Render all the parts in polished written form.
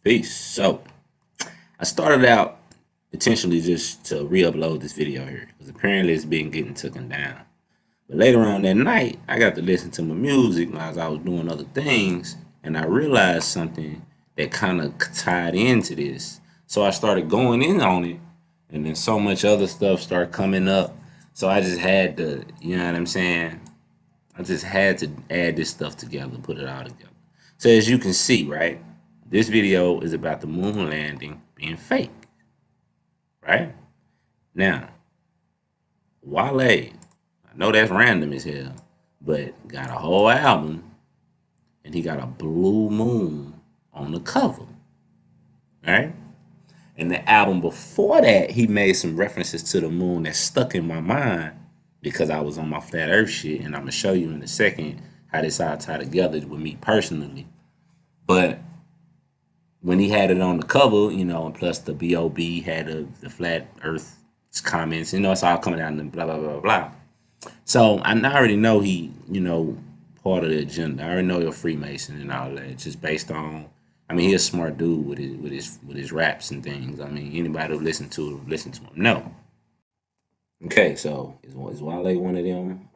Peace. So I started out intentionally just to re-upload this video here because apparently it's been getting taken down. But later on that night, I got to listen to my music as I was doing other things, and I realized something that kind of tied into this. So I started going in on it, and then so much other stuff started coming up. So I just had to, you know what I'm saying? I just had to add this stuff together, put it all together. So as you can see, right, this video is about the moon landing being fake, right? Now, Wale, I know that's random as hell, but got a whole album and he got a blue moon on the cover, right? And the album before that, he made some references to the moon that stuck in my mind because I was on my flat earth shit, and I'm gonna show you in a second how this all tie together with me personally. But when he had it on the cover, you know, and plus the B.O.B. had the flat earth comments, you know, it's all coming out and blah, blah, blah, blah. So I already know he, you know, part of the agenda. I already know you're a Freemason and all that, just based on. I mean, he's a smart dude with his raps and things. I mean, anybody who listen to him. No. Okay, so is Wale one of them?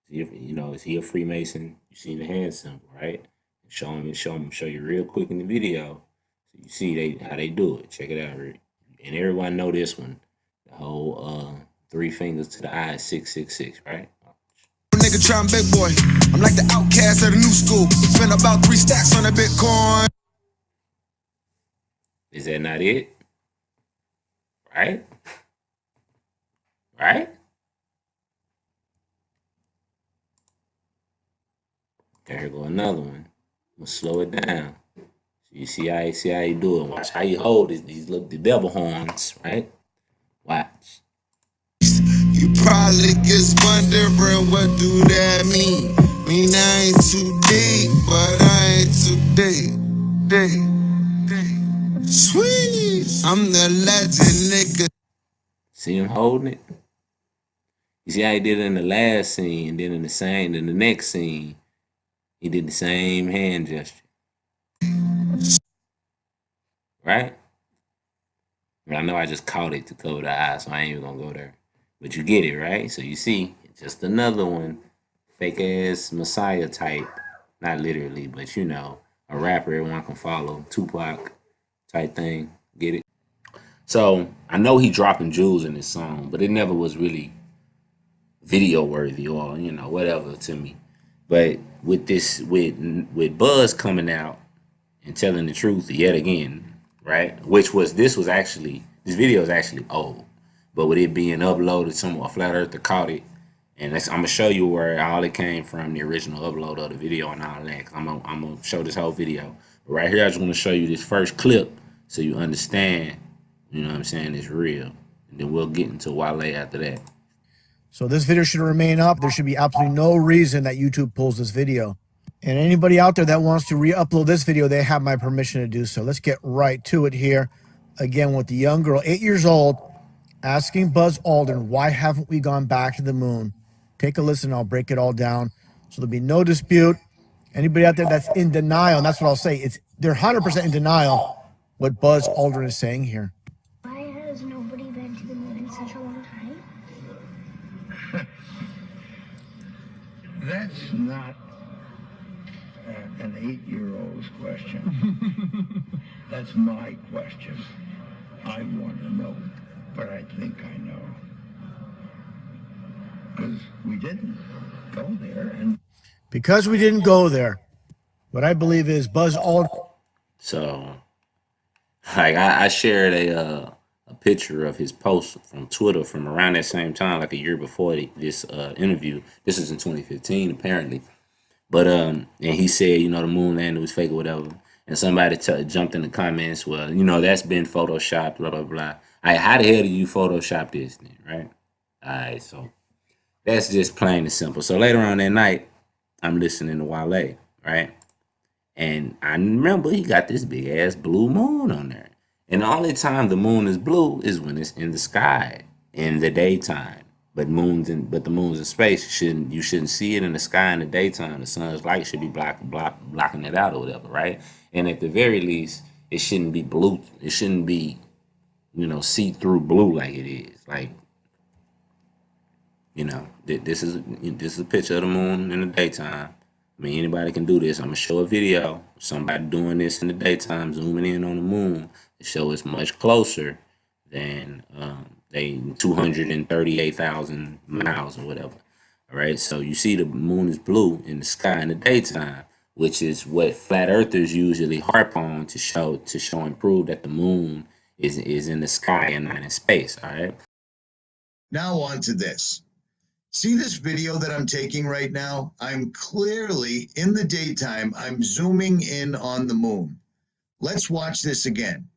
Is he a Freemason? You see the hand symbol, right? Show you real quick in the video, so you see how they do it. Check it out, Rick. And everyone know this one. The whole three fingers to the eye, 666, right? Nigga trying big boy. I'm like the outcast of the new school. Spent about 3 stacks on a Bitcoin. Is that not it? Right? Right? Okay, here go another one. I'm gonna slow it down. So you see how you do it. Watch how you hold it. These look the devil horns, right? Watch. You probably just wondering what do that mean? Mean I ain't too deep, but I ain't too deep. Sweet. I'm the legend, nigga. See him holding it? You see how he did it in the last scene, and then in the next scene, he did the same hand gesture. Right? I know I just caught it to cover the eye, so I ain't even gonna go there. But you get it, right? So you see, just another one, fake ass Messiah type. Not literally, but you know, a rapper everyone can follow, Tupac type thing. Get it? So I know he dropping jewels in this song, but it never was really video worthy or you know whatever to me. But with with Buzz coming out and telling the truth yet again, right? This video is actually old, but with it being uploaded, a flat earther caught it, and I'm gonna show you where all it came from, the original upload of the video and all that. Cause I'm gonna show this whole video. But right here, I just want to show you this first clip so you understand. You know what I'm saying? It's real, and then we'll get into Wale after that. So this video should remain up. There should be absolutely no reason that YouTube pulls this video. And anybody out there that wants to re-upload this video, they have my permission to do so. Let's get right to it here. Again, with the young girl, 8 years old, asking Buzz Aldrin, why haven't we gone back to the moon? Take a listen. I'll break it all down. So there'll be no dispute. Anybody out there that's in denial, and that's what I'll say, they're 100% in denial what Buzz Aldrin is saying here. Why has nobody been to the moon in such a long time? That's not an 8-year-old's question. That's my question. I want to know, but I think I know. Because we didn't go there. And because we didn't go there, what I believe is Buzz Aldrin. So, like I shared a picture of his post from Twitter from around that same time, like a year before this interview. This is in 2015, apparently. But and he said, you know, the moon landing was fake or whatever. And somebody jumped in the comments, well, you know, that's been photoshopped, blah blah blah. How the hell do you Photoshop this then, right? All right, so that's just plain and simple. So later on that night, I'm listening to Wale, right? And I remember he got this big ass blue moon on there. And the only time the moon is blue is when it's in the sky in the daytime. But the moon's in space. You shouldn't see it in the sky in the daytime. The sun's light should be blocking it out or whatever, right? And at the very least, it shouldn't be blue. It shouldn't be, see through blue like it is. Like, this is a picture of the moon in the daytime. I mean, anybody can do this. I'm gonna show a video of somebody doing this in the daytime, zooming in on the moon to show it's much closer than they 238,000 miles or whatever. All right, so you see the moon is blue in the sky in the daytime, which is what flat earthers usually harp on to show and prove that the moon is in the sky and not in space. All right. Now on to this. See this video that I'm taking right now? I'm clearly in the daytime, I'm zooming in on the moon. Let's watch this again.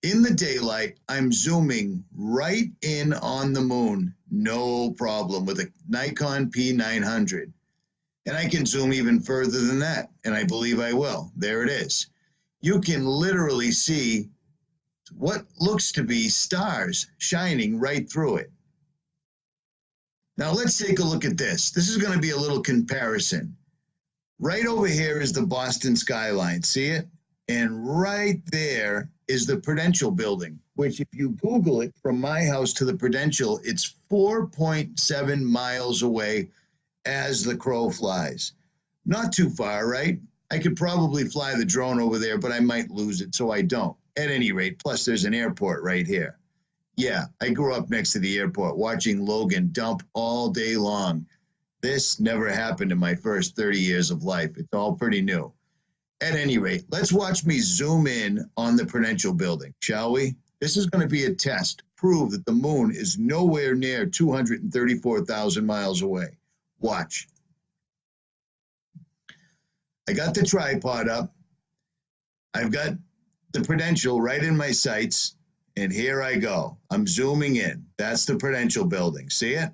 In the daylight, I'm zooming right in on the moon, no problem, with a Nikon P900. And I can zoom even further than that, and I believe I will. There it is. You can literally see what looks to be stars shining right through it. Now let's take a look at this. This is going to be a little comparison. Right over here is the Boston skyline. See it? And right there is the Prudential building, which if you Google it, from my house to the Prudential, it's 4.7 miles away as the crow flies. Not too far, right? I could probably fly the drone over there, but I might lose it, so I don't. At any rate, plus there's an airport right here. Yeah, I grew up next to the airport watching Logan dump all day long. This never happened in my first 30 years of life. It's all pretty new. At any rate, let's watch me zoom in on the Prudential building, shall we? This is going to be a test. Prove that the moon is nowhere near 234,000 miles away. Watch. I got the tripod up. I've got the Prudential right in my sights. And here I go. I'm zooming in. That's the Prudential building. See it?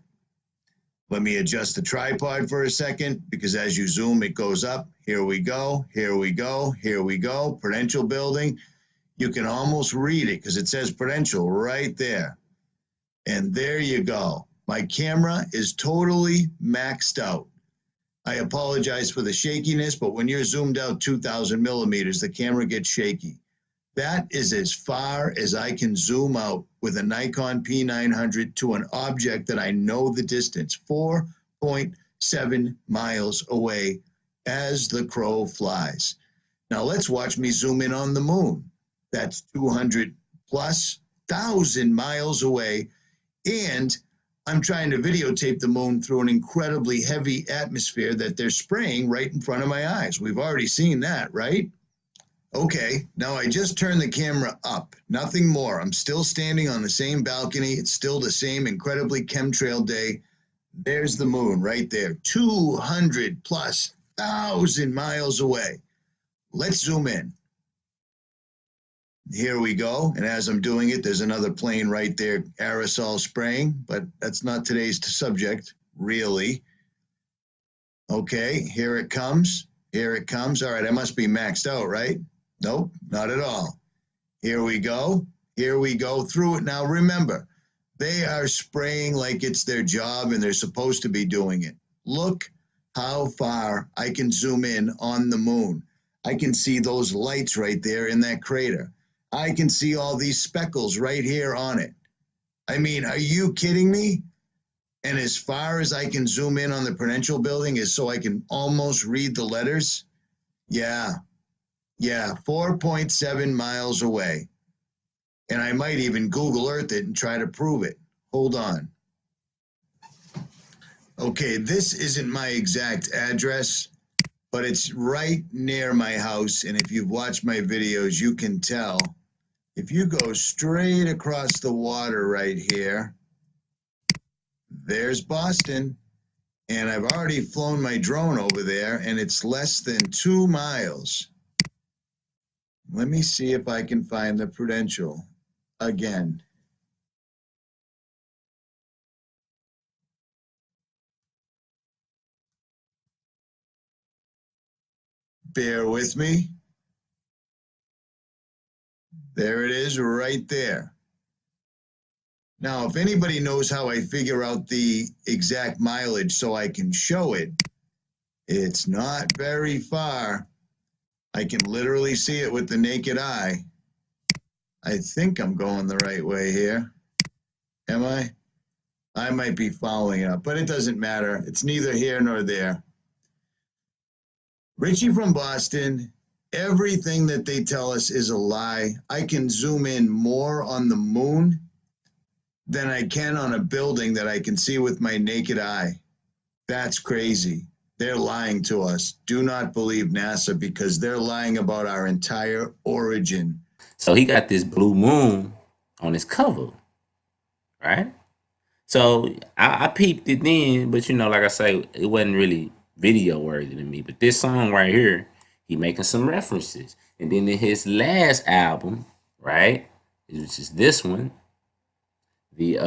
Let me adjust the tripod for a second, because as you zoom, it goes up. Here we go. Here we go. Here we go. Prudential building. You can almost read it because it says Prudential right there. And there you go. My camera is totally maxed out. I apologize for the shakiness, but when you're zoomed out 2,000 millimeters, the camera gets shaky. That is as far as I can zoom out with a Nikon P900 to an object that I know the distance, 4.7 miles away as the crow flies. Now let's watch me zoom in on the moon. That's 200 plus 1,000 miles away, and I'm trying to videotape the moon through an incredibly heavy atmosphere that they're spraying right in front of my eyes. We've already seen that, right? Okay, now I just turned the camera up, nothing more. I'm still standing on the same balcony. It's still the same incredibly chemtrail day. There's the moon right there, 200 plus 1,000 miles away. Let's zoom in. Here we go. And as I'm doing it, there's another plane right there, aerosol spraying, but that's not today's subject, really. Okay, here it comes. Here it comes. All right, I must be maxed out, right? Nope, not at all. Here we go. Here we go through it. Now remember, they are spraying like it's their job and they're supposed to be doing it. Look how far I can zoom in on the moon. I can see those lights right there in that crater. I can see all these speckles right here on it. I mean, are you kidding me? And as far as I can zoom in on the Prudential building is so I can almost read the letters? Yeah, 4.7 miles away. And I might even Google Earth it and try to prove it. Hold on. Okay, this isn't my exact address, but it's right near my house. And if you've watched my videos, you can tell. If you go straight across the water right here, there's Boston. And I've already flown my drone over there, and it's less than 2 miles. Let me see if I can find the Prudential again. Bear with me. There it is right there. Now, if anybody knows how I figure out the exact mileage so I can show it, it's not very far. I can literally see it with the naked eye. I think I'm going the right way here. Am I? I might be following up, but it doesn't matter. It's neither here nor there. Richie from Boston, everything that they tell us is a lie. I can zoom in more on the moon than I can on a building that I can see with my naked eye. That's crazy. They're lying to us. Do not believe NASA because they're lying about our entire origin. So he got this blue moon on his cover, right? So I peeped it then, but you know, like I say, it wasn't really video worthy to me. But this song right here, he making some references. And then in his last album, right, which is this one, the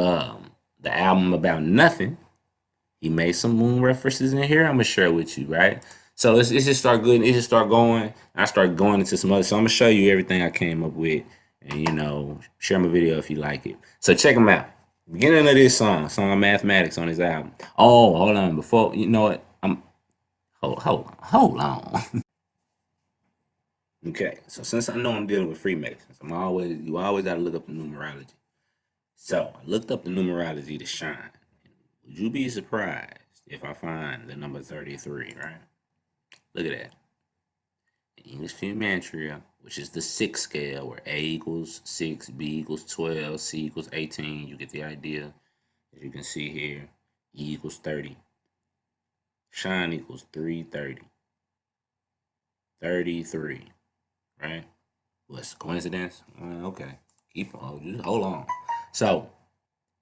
album about nothing, he made some moon references in here. I'm gonna share with you, right? So it's just start good. It just start going. I start going into some other. So I'm gonna show you everything I came up with, and you know, share my video if you like it. So check them out. Beginning of this song of Mathematics on his album. Oh, hold on. Before you know what, hold on. Okay, so since I know I'm dealing with Freemasons, you always gotta look up the numerology. So I looked up the numerology to shine. Would you be surprised if I find the number 33, right? Look at that. The English gematria, which is the 6 scale, where A equals 6, B equals 12, C equals 18. You get the idea. As you can see here, E equals 30. Shine equals 330. 33, right? What's coincidence? Okay. Just hold on. So,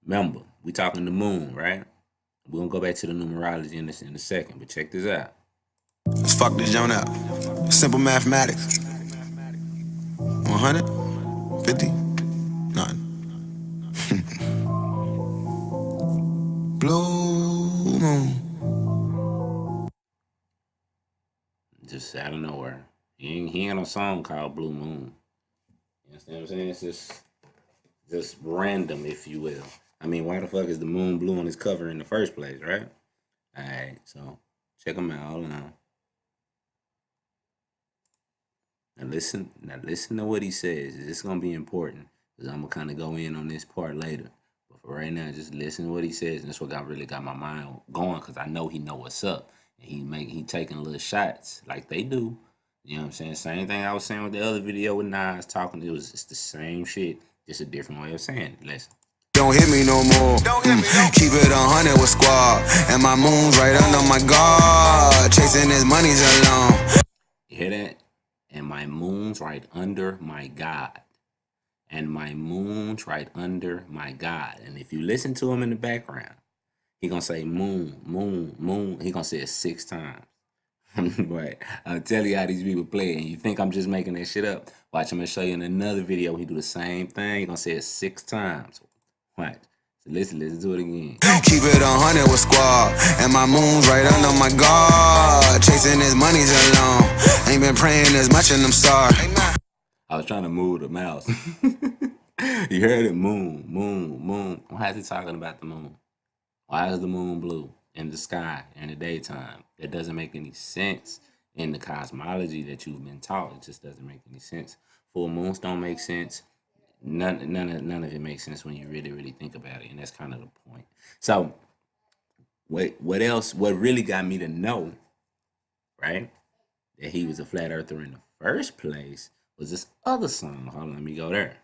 remember, we talking the moon, right? We're going to go back to the numerology in a second, but check this out. Let's fuck this joint up. Simple mathematics. 100, 50, none. Blue moon. Just out of nowhere. He ain't no song called Blue Moon. You understand what I'm saying? It's just random, if you will. I mean, why the fuck is the moon blue on his cover in the first place, right? All right, so check him out. Hold on. Now listen to what he says. It's gonna be important because I'm gonna kind of go in on this part later. But for right now, just listen to what he says, and that's what really got my mind going because I know he know what's up, and he taking little shots like they do. You know what I'm saying? Same thing I was saying with the other video with Nas talking. It's the same shit, just a different way of saying it. Listen. Don't hit me no more. Keep it 100 with squad. And my moon's right under my guard. Chasing his money's alone. You hear that? And my moon's right under my God. And my moon's right under my God. And if you listen to him in the background, he gonna say moon, moon, moon. He gonna say it 6 times. But I'll tell you how these people play. And you think I'm just making that shit up. Watch, I'm gonna show you in another video. He do the same thing. He gonna say it 6 times. Watch. So let's do it again. Keep it 100 with squad. And my moon's right under my guard. Chasing his money's alone. Ain't been praying as much and I'm sorry. I was trying to move the mouse. You heard it? Moon, moon, moon. Why is he talking about the moon? Why is the moon blue in the sky in the daytime? That doesn't make any sense in the cosmology that you've been taught. It just doesn't make any sense. Full moons don't make sense. None of it makes sense when you really think about it, and that's kind of the point. So, what else? What really got me to know, right, that he was a flat earther in the first place was this other song. Hold on, let me go there.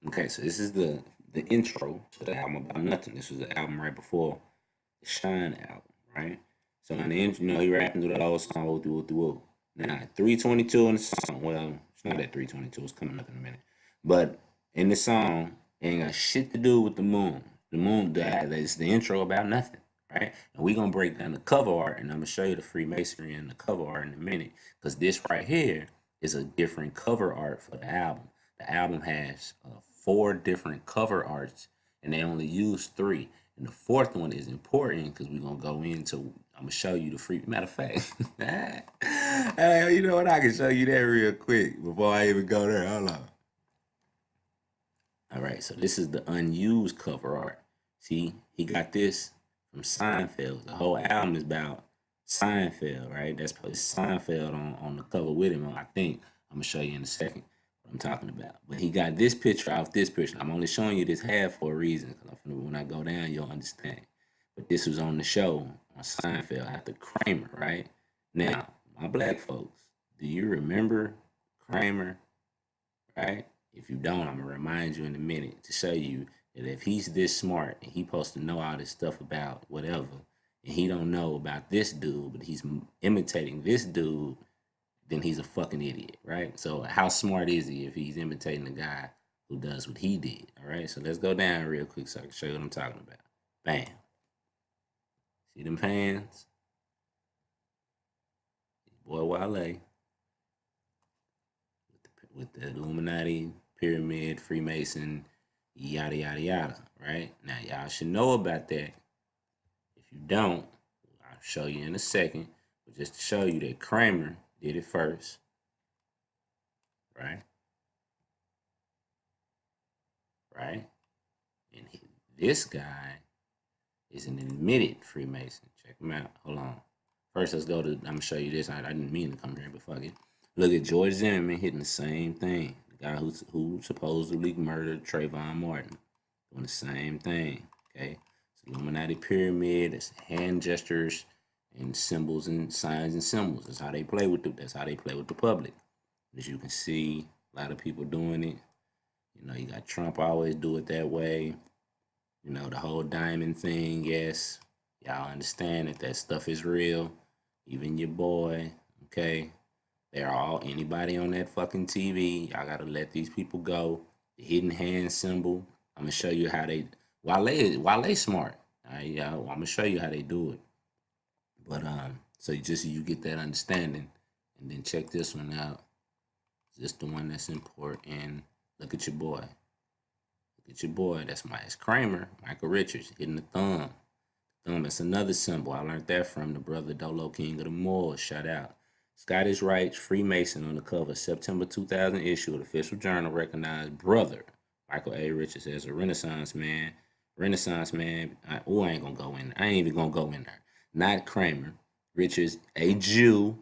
Okay, so this is the intro to the album About Nothing. This was the album right before the Shine album, right? So in the intro, he rapping through the whole song, woo. Now, 322 in the song, well, it's not at 322, it's coming up in a minute. But in the song, it ain't got shit to do with the moon. The moon, it's the intro About Nothing, right? And we're going to break down the cover art, and I'm going to show you the Freemasonry and the cover art in a minute, because this right here is a different cover art for the album. The album has 4 different cover arts, and they only use 3. And the 4th one is important because we're going to go into, I'm going to show you the free, matter of fact. Hey, you know what? I can show you that real quick before I even go there. Hold on. All right, so this is the unused cover art. See, he got this from Seinfeld. The whole album is about Seinfeld, right? That's probably Seinfeld on the cover with him. I think I'm gonna show you in a second what I'm talking about. But he got this picture off this picture. I'm only showing you this half for a reason, because when I go down, you'll understand. But this was on the show on Seinfeld after Kramer, right? Now, my black folks, do you remember Kramer, right? If you don't, I'm gonna remind you in a minute to show you that if he's this smart and he's supposed to know all this stuff about whatever, and he don't know about this dude, but he's imitating this dude, then he's a fucking idiot, right? So how smart is he if he's imitating the guy who does what he did? All right, so let's go down real quick so I can show you what I'm talking about. Bam. See them fans? Boy Wale with the Illuminati, pyramid, Freemason, yada yada yada, right? Now y'all should know about that. If you don't, I'll show you in a second. But just to show you that Kramer did it first, right? Right? And this guy is an admitted Freemason. Check him out. Hold on. First, let's go to, I'm going to show you this. I didn't mean to come here, but fuck it. Look at George Zimmerman hitting the same thing. The guy who supposedly murdered Trayvon Martin. Doing the same thing, okay? It's Illuminati pyramid. It's hand gestures and symbols and signs and symbols. That's how they play with the public. As you can see, a lot of people doing it. You know, you got Trump always do it that way. You know, the whole diamond thing, yes. Y'all understand that stuff is real. Even your boy, okay? They're all, anybody on that fucking TV, y'all gotta let these people go. The hidden hand symbol, I'm gonna show you how they, Wale smart. All right, y'all, I'm gonna show you how they do it. But, so you get that understanding. And then check this one out. Is this the one that's important? Look at your boy. Look at your boy. That's Kramer, Michael Richards, hitting the thumb. That's another symbol. I learned that from the brother Dolo King of the Moor. Shout out. Scottish Rites Freemason on the cover, September 2000 issue of the Official Journal, recognized brother Michael A. Richards as a Renaissance man. I ain't gonna go in there. I ain't even gonna go in there. Not Kramer. Richards, a Jew,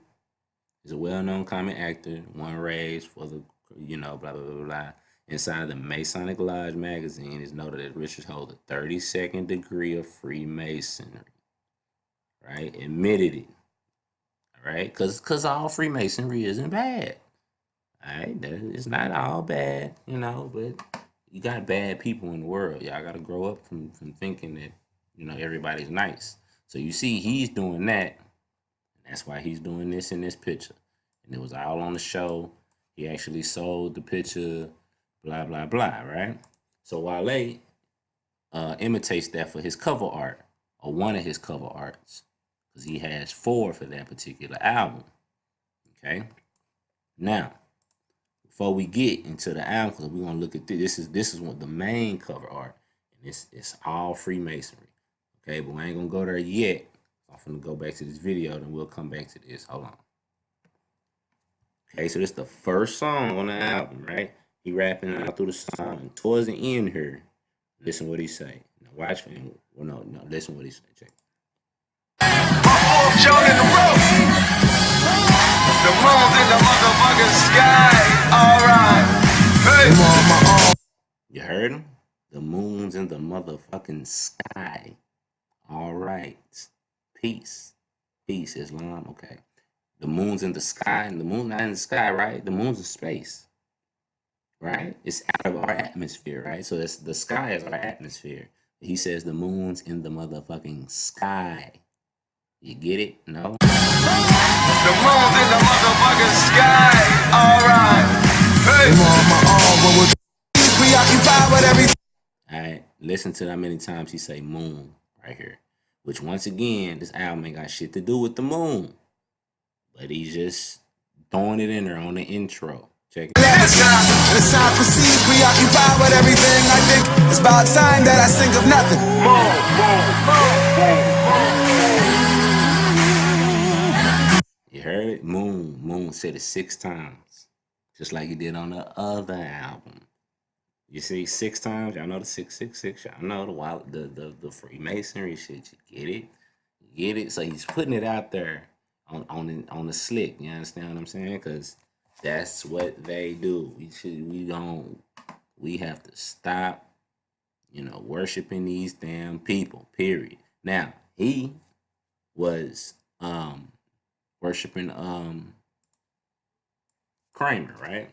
is a well-known comic actor, one raised for the, blah, blah, blah, blah. Inside the Masonic Lodge magazine is noted that Richards holds a 32nd degree of Freemasonry, right? Admitted it, all right? Because all Freemasonry isn't bad, all right? It's not all bad, but you got bad people in the world. Y'all got to grow up from thinking that, everybody's nice. So you see he's doing that, and that's why he's doing this in this picture. And it was all on the show. He actually sold the picture, blah, blah, blah, right? So Wale imitates that for his cover art, or one of his cover arts, because he has 4 for that particular album, okay? Now, before we get into the album, because we're going to look at this is what the main cover art, and it's all Freemasonry, okay? But we ain't going to go there yet. I'm going to go back to this video, then we'll come back to this. Hold on. Okay, so this is the first song on the album, right? He rapping out through the song. And towards the end here, listen what he say. Now watch for him. Well, no, listen what he say. Check. Joan in the road. The moon's in the motherfucking sky. Alright. Hey. You heard him? The moon's in the motherfucking sky. All right. Peace. Peace, Islam. Okay. The moon's in the sky, and the moon's not in the sky, right? The moon's in space. Right? It's out of our atmosphere, right? So the sky is our atmosphere. He says the moon's in the motherfucking sky. You get it? No? The moon's in the motherfucking sky. Alright. Hey. Preoccupied with everything. Alright. Listen to how many times he say moon right here. Which once again, this album ain't got shit to do with the moon. But he's just throwing it in there on the intro. Check it out. The sound proceeds, preoccupied with everything. I think it's about time that I think of nothing. You heard it? Moon said it 6 times. Just like he did on the other album. You see 6 times. Y'all know the 666. Y'all know the wild, the Freemasonry shit. You get it? You get it? So he's putting it out there on the slick. You understand what I'm saying? Because that's what they do. We have to stop, worshiping these damn people. Period. Now he was worshiping Kramer, right?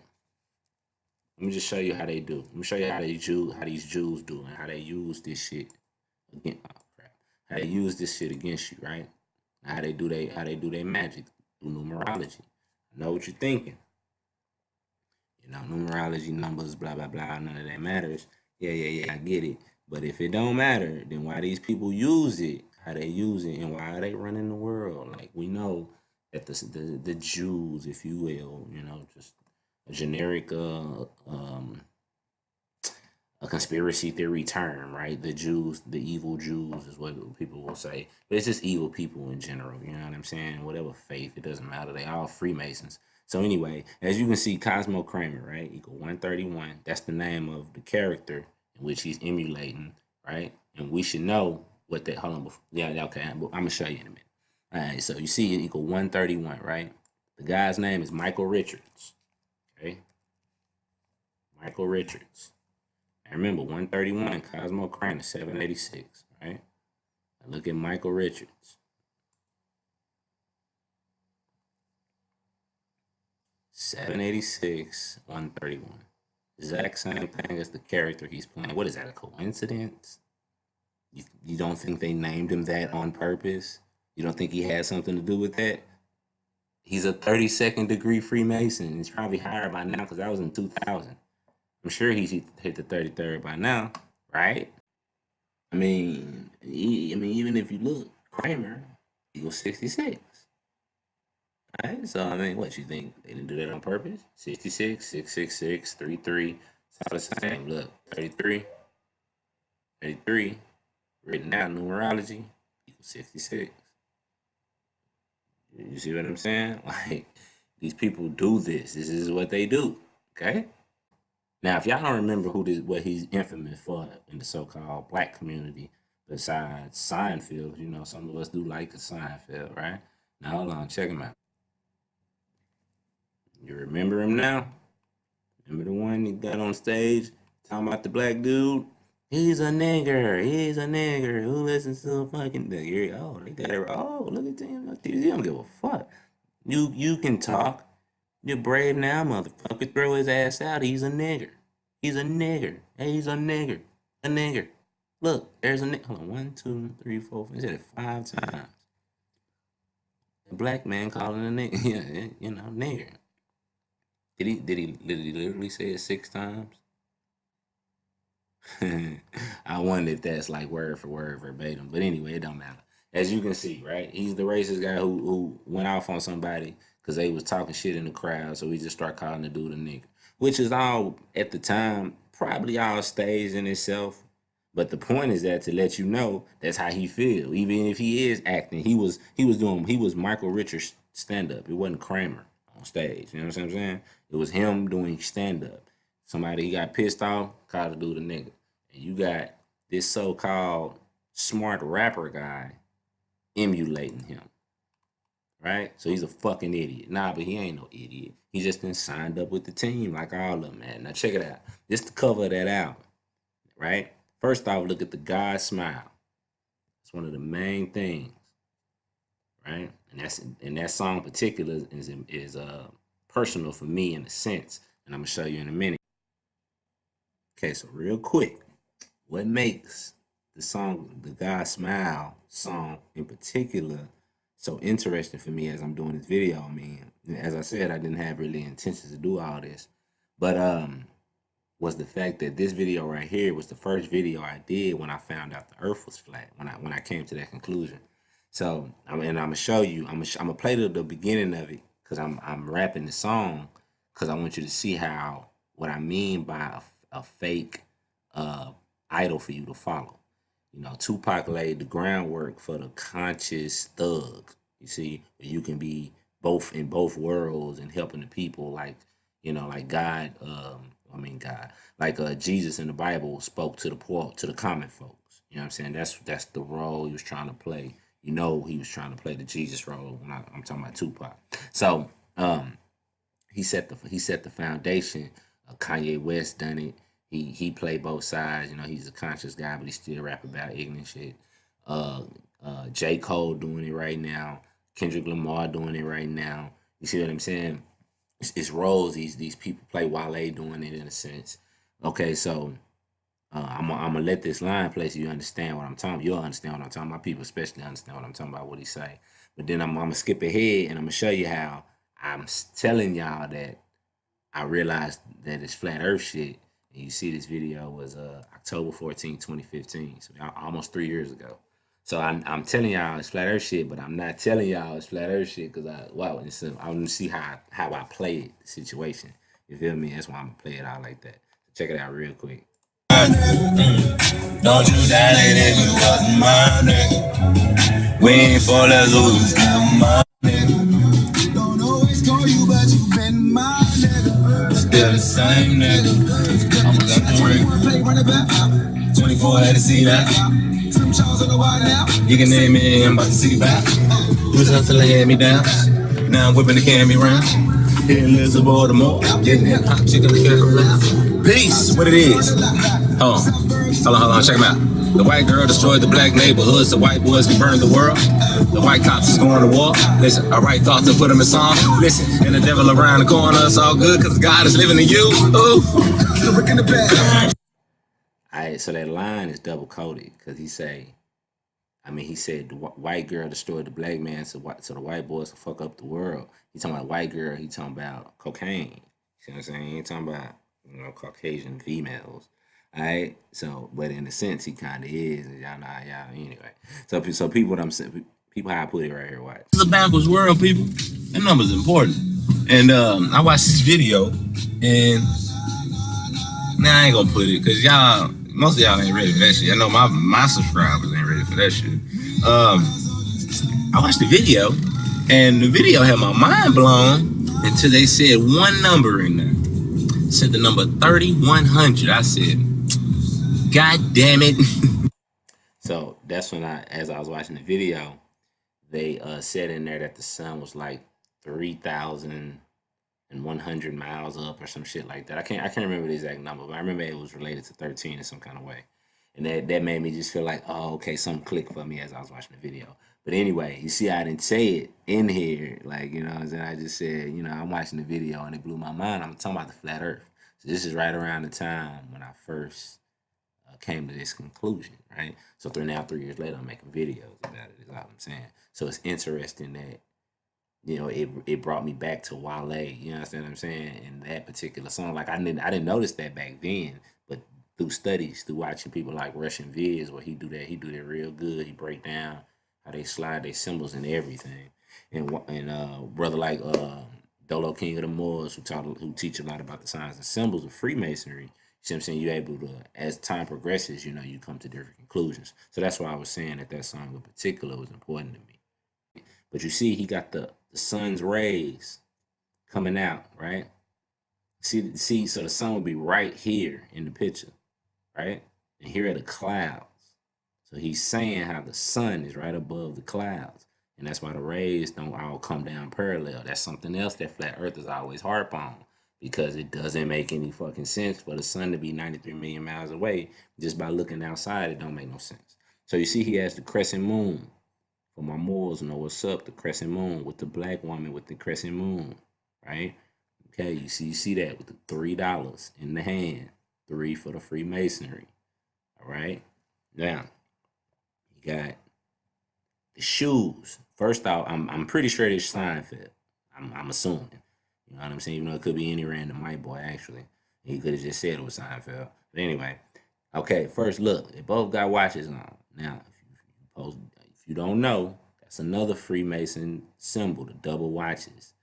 Let me just show you how they do. Let me show you how these Jews do and how they use this shit against how they use this shit against you, right? How they do their magic through numerology. I know what you're thinking. Numerology, numbers, blah blah blah, none of that matters. Yeah, I get it. But if it don't matter, then why these people use it, how they use it, and why are they running the world? Like, we know that the Jews, if you will, just a generic a conspiracy theory term, right? The Jews, the evil Jews is what people will say. But it's just evil people in general, you know what I'm saying? Whatever faith, it doesn't matter. They all Freemasons. So anyway, as you can see, Cosmo Kramer, right? Equal 131. That's the name of the character in which he's emulating, right? And we should know what that, hold on, before, yeah, okay, I'm gonna show you in a minute. All right, so you see it equal 131, right? The guy's name is Michael Richards, okay? Michael Richards. I remember 131, Cosmo Kramer, 786, right? Now look at Michael Richards. 786, 131. Exact same thing as the character he's playing. What is that, a coincidence? You don't think they named him that on purpose? You don't think he had something to do with that? He's a 32nd degree Freemason. He's probably higher by now because that was in 2000. I'm sure he's hit the 33rd by now, right? I mean, even if you look, Kramer equals 66. Right? So, I mean, what you think? They didn't do that on purpose? 66, 666, 33. It's all the same. Look, 33, written out numerology equals 66. You see what I'm saying? Like, these people do this. This is what they do. Okay? Now, if y'all don't remember what he's infamous for in the so-called black community, besides Seinfeld, some of us do like a Seinfeld, right? Now, hold on, check him out. You remember him now? Remember the one he got on stage talking about the black dude? He's a nigger. He's a nigger. Who listens to a fucking nigger? Oh, they got it. Oh, look at him. You don't give a fuck. You can talk. You're brave now, motherfucker. Throw his ass out. He's a nigger. He's a nigger. Hey, he's a nigger. A nigger. Look, there's a nigger. Hold on. 1, 2, 3, 4. He said it 5 times. A black man calling a nigger. Yeah, nigger. Did he literally say it 6 times? I wonder if that's like word for word verbatim. But anyway, it don't matter. As you can see, right? He's the racist guy who went off on somebody because they was talking shit in the crowd. So we just start calling the dude a nigga. Which is all, at the time, probably all staged in itself. But the point is that to let you know that's how he feel. Even if he is acting, he was Michael Richards stand-up. It wasn't Kramer on stage. You know what I'm saying? It was him doing stand-up. Somebody he got pissed off, called the dude a nigga. And you got this so-called smart rapper guy emulating him. Right? So he's a fucking idiot. Nah, but he ain't no idiot. He just been signed up with the team like all of them, man. Now check it out. Just to cover that out. Right? First off, look at the God smile. It's one of the main things. Right? And that song in particular is personal for me in a sense. And I'm gonna show you in a minute. Okay, so real quick, what makes the song, the God Smile song in particular, so interesting for me as I'm doing this video? I mean, as I said, I didn't have really intentions to do all this, but was the fact that this video right here was the first video I did when I found out the Earth was flat. When I came to that conclusion. So I'm gonna show you. I'm gonna play the beginning of it because I'm rapping the song because I want you to see how what I mean by a fake idol for you to follow. Tupac laid the groundwork for the conscious thug. You see, you can be both in both worlds and helping the people, like God, I mean God. Like Jesus in the Bible spoke to the poor, to the common folks. You know what I'm saying? That's the role he was trying to play. You know, he was trying to play the Jesus role when I'm talking about Tupac. So he set the foundation. Kanye West done it. He played both sides. You know, he's a conscious guy, but he still rap about ignorant shit. Uh, J. Cole doing it right now. Kendrick Lamar doing it right now. You see what I'm saying? It's roles these people play. Wale doing it in a sense. Okay, so I'm gonna let this line play so you understand what I'm talking about. You'll understand what I'm talking about. People especially understand what I'm talking about, what he say. But then I'm gonna skip ahead and I'm gonna show you how I'm telling y'all that I realized that it's flat earth shit. And you see this video was October 14, 2015. So almost 3 years ago. So I'm telling y'all it's flat earth shit, but I'm not telling y'all it's flat earth shit because I want to see how I play it, the situation. You feel me? That's why I'm gonna play it out like that. So check it out real quick. Don't you doubt it if you wasn't my nigga. We ain't for less losers, still my nigga. Don't always call you, but you been my nigga. Still the same nigga. I'm gonna go to play running back. 24 had to see that. Some Charles on the wide now. You can name me, I'm about to see back. Was until they had me down. Now I'm whipping the Camry round. Hitting Liz of Baltimore. Getting that hot chicken to get around. Peace, what it is. Hold on, check them out. The white girl destroyed the black neighborhoods. The white boys can burn the world. The white cops is going to war. Listen, I write thoughts and put them in song. Listen, and the devil around the corner, it's all good because God is living in you. Ooh, the brick in the bed. Alright, so that line is double coded because he said the white girl destroyed the black man so the white boys can fuck up the world. He talking about white girl, he talking about cocaine. You know what I'm saying? He ain't talking about, Caucasian females. Alright, so but in a sense he kind of is, and y'all know y'all anyway. So people, what I'm saying, people how I put it right here. Watch. It's a backwards world, people. That number's important. And I watched this video, and I ain't gonna put it because most of y'all ain't ready for that shit. I know my subscribers ain't ready for that shit. I watched the video, and the video had my mind blown until they said one number in there. It said the number 3100. I said, God damn it. So that's when as I was watching the video, they said in there that the sun was like 3,100 miles up or some shit like that. I can't remember the exact number, but I remember it was related to 13 in some kind of way. And that made me just feel like, oh, okay, something clicked for me as I was watching the video. But anyway, you see, I didn't say it in here, like, you know what I'm saying? I just said, I'm watching the video and it blew my mind. I'm talking about the flat earth. So this is right around the time when I first came to this conclusion, right? So 3 years later, I'm making videos about it, is all I'm saying. So it's interesting that, it brought me back to Wale, you understand what I'm saying? In that particular song, like I didn't notice that back then, but through studies, through watching people like Russian Vids, where he do that real good. He break down how they slide their symbols and everything. And brother like Dolo King of the Moors, who teach a lot about the signs and symbols of Freemasonry. You see what I'm saying? You're able to, as time progresses, you come to different conclusions. So that's why I was saying that song in particular was important to me. But you see, he got the sun's rays coming out, right? See, so the sun will be right here in the picture, right? And here are the clouds. So he's saying how the sun is right above the clouds. And that's why the rays don't all come down parallel. That's something else that flat earthers always harp on, because it doesn't make any fucking sense for the sun to be 93 million miles away. Just by looking outside, it don't make no sense. So you see he has the crescent moon. For my Moors know what's up, the crescent moon with the black woman with the crescent moon, right? Okay, you see that with the $3 in the hand, 3 for the Freemasonry, all right? Now, you got the shoes. First off, I'm pretty sure it's Seinfeld. I'm assuming. You know what I'm saying? Even though it could be any random white boy, actually. He could have just said it was Seinfeld. But anyway, okay, first look, they both got watches on. Now, if you don't know, that's another Freemason symbol, the double watches,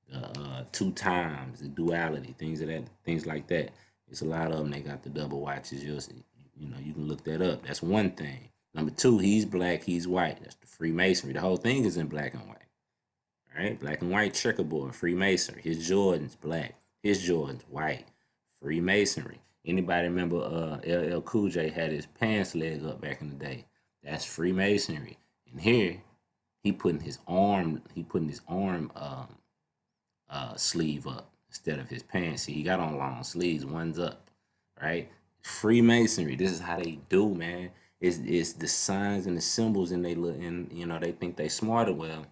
the 2 times, the duality, things like that. It's a lot of them. They got the double watches. You'll see, you can look that up. That's one thing. Number 2, he's black, he's white. That's the Freemasonry. The whole thing is in black and white. All right, black and white checkerboard, Freemasonry. His Jordan's black, his Jordan's white. Freemasonry. Anybody remember LL Cool J had his pants leg up back in the day? That's Freemasonry. And here he putting his arm sleeve up instead of his pants. See, he got on long sleeves, one's up, right? Freemasonry. This is how they do, man. It's the signs and the symbols, and they look, and they think they smarter. Well,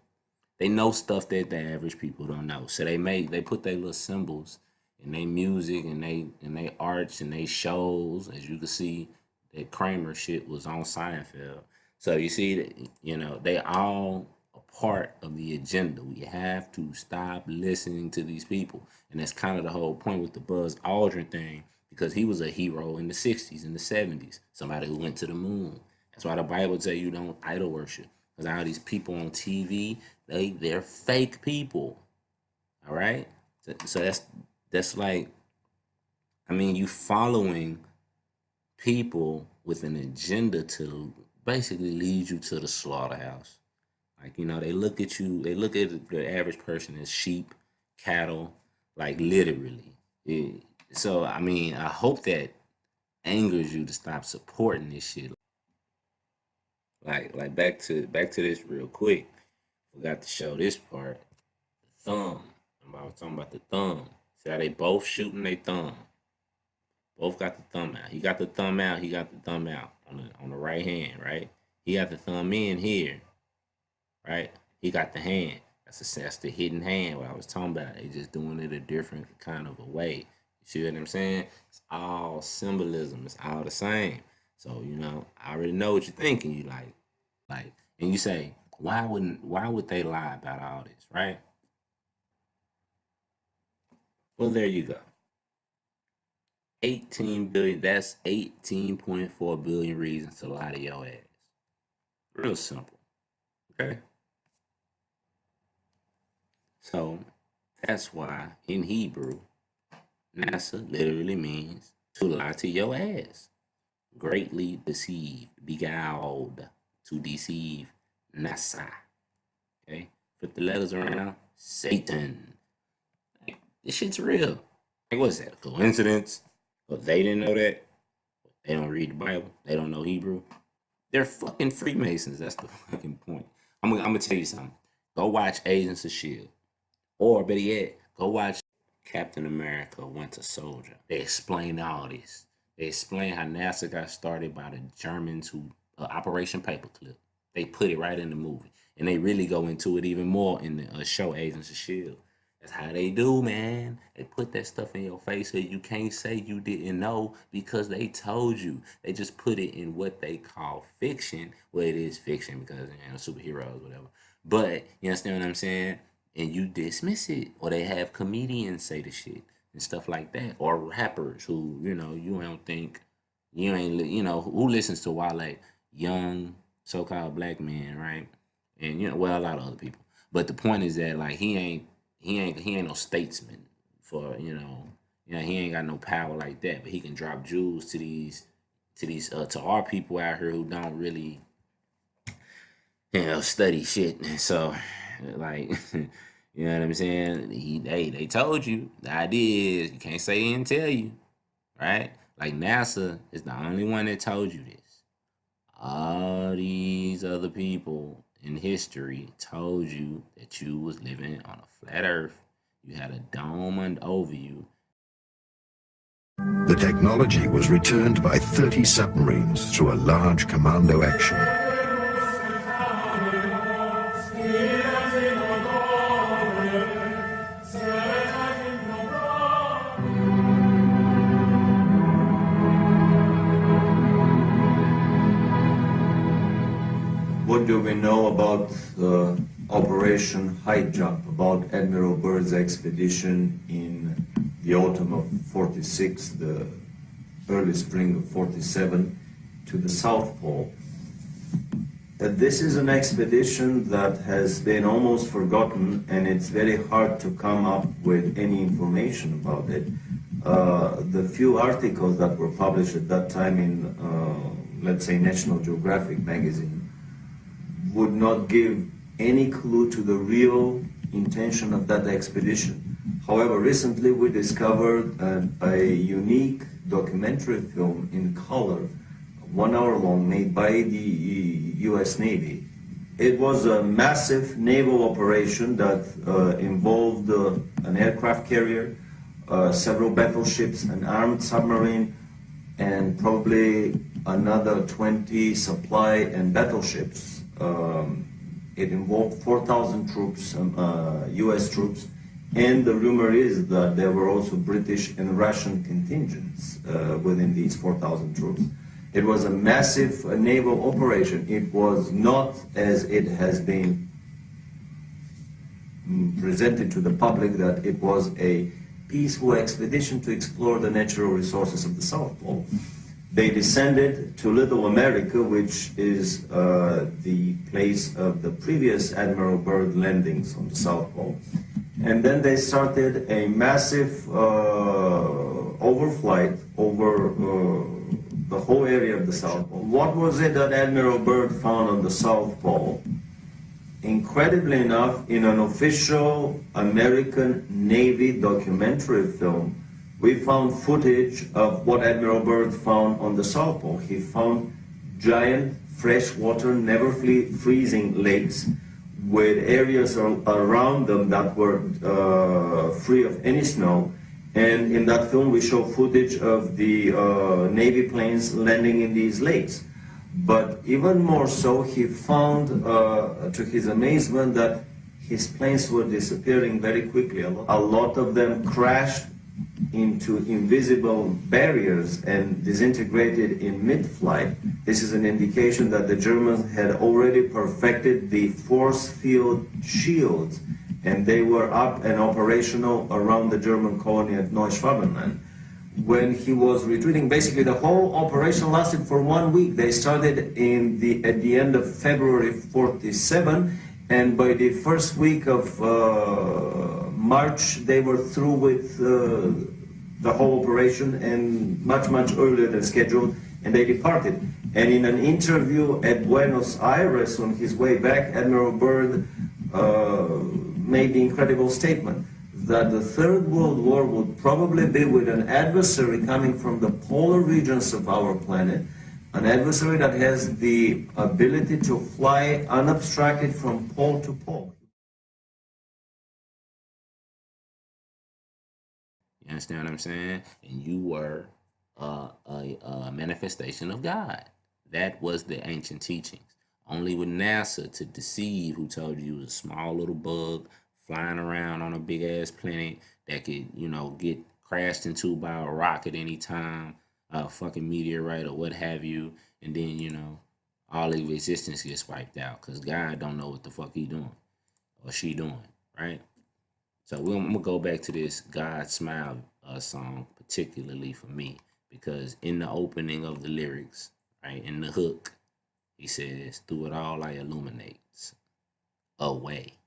they know stuff that the average people don't know. So they put their little symbols in their music and they arts and they shows. As you can see, that Kramer shit was on Seinfeld. So you see, they all a part of the agenda. We have to stop listening to these people, and that's kind of the whole point with the Buzz Aldrin thing, because he was a hero in the 60s and the 70s, somebody who went to the moon. That's why the Bible tells you don't idol worship, because all these people on TV, they're fake people. All right, so that's like, you following people with an agenda to basically lead you to the slaughterhouse. Like, they look at the average person as sheep, cattle, like literally. So I hope that angers you to stop supporting this shit. Like back to this real quick. Forgot to show this part. The thumb. I was talking about the thumb. See how they both shooting their thumb. Both got the thumb out. He got the thumb out. He got the thumb out on the right hand, right? He got the thumb in here, right? He got the hand. That's the hidden hand. What I was talking about. They just doing it a different kind of a way. You see what I'm saying? It's all symbolism. It's all the same. So I already know what you're thinking. You like, and you say, why would they lie about all this, right? Well, there you go. 18 billion, that's 18.4 billion reasons to lie to your ass. Real simple. Okay? So that's why in Hebrew, NASA literally means to lie to your ass. Greatly deceived, beguiled, to deceive, NASA. Okay? Put the letters around, Satan. Like, this shit's real. Like, what's that? A coincidence? Well, they didn't know that. They don't read the Bible. They don't know Hebrew. They're fucking Freemasons. That's the fucking point. I'm gonna tell you something. Go watch Agents of S.H.I.E.L.D. Or better yet, go watch Captain America Winter Soldier. They explain all this. They explain how NASA got started by the Germans who Operation Paperclip. They put it right in the movie, and they really go into it even more in the show Agents of S.H.I.E.L.D. That's how they do, man. They put that stuff in your face so you can't say you didn't know because they told you. They just put it in what they call fiction. Well, it is fiction because superheroes, whatever. But you understand what I'm saying? And you dismiss it, or they have comedians say the shit and stuff like that, or rappers who you don't think who listens to Wale, young so-called black men, right? And a lot of other people. But the point is that like he ain't no statesman for he ain't got no power like that, but he can drop jewels to our people out here who don't really study shit. So like you know what I'm saying? They told you. The idea is you can't say he didn't tell you, right? Like NASA is the only one that told you this. All these other people in history told you that you was living on a flat earth. You had a dome over you. The technology was returned by 30 submarines through a large commando action. What do we know about Operation High Jump, about Admiral Byrd's expedition in the autumn of 46, the early spring of 47, to the South Pole? This is an expedition that has been almost forgotten, and it's very hard to come up with any information about it. The few articles that were published at that time in, let's say, National Geographic magazine would not give any clue to the real intention of that expedition. However, recently we discovered a unique documentary film in color, 1 hour long, made by the US Navy. It was a massive naval operation that involved an aircraft carrier, several battleships, an armed submarine, and probably another 20 supply and battleships. It involved 4,000 troops, US troops, and the rumor is that there were also British and Russian contingents within these 4,000 troops. It was a massive naval operation. It was not, as it has been presented to the public, that it was a peaceful expedition to explore the natural resources of the South Pole. They descended to Little America, which is the place of the previous Admiral Byrd landings on the South Pole. And then they started a massive overflight over the whole area of the South Pole. What was it that Admiral Byrd found on the South Pole? Incredibly enough, in an official American Navy documentary film, we found footage of what Admiral Byrd found on the South Pole. He found giant freshwater, never freezing lakes with areas around them that were free of any snow. And in that film, we show footage of the Navy planes landing in these lakes. But even more so, he found, to his amazement, that his planes were disappearing very quickly. A lot of them crashed into invisible barriers and disintegrated in mid-flight. This is an indication that the Germans had already perfected the force field shields, and they were up and operational around the German colony at Neuschwabenland. When he was retreating, basically the whole operation lasted for 1 week. They started at the end of February 47, and by the first week of March, they were through with the whole operation, and much earlier than scheduled, and they departed. And in an interview at Buenos Aires on his way back, Admiral Byrd made the incredible statement that the Third World War would probably be with an adversary coming from the polar regions of our planet, an adversary that has the ability to fly unobstructed from pole to pole. You understand what I'm saying? And you were a manifestation of God. That was the ancient teachings. Only with NASA to deceive, who told you was a small little bug flying around on a big ass planet that could, get crashed into by a rocket anytime, a fucking meteorite or what have you, and then, all of existence gets wiped out because God don't know what the fuck he doing or she doing, right? So I'm gonna go back to this God Smile song particularly for me, because in the opening of the lyrics, right, in the hook, he says, "Through it all I illuminate away,"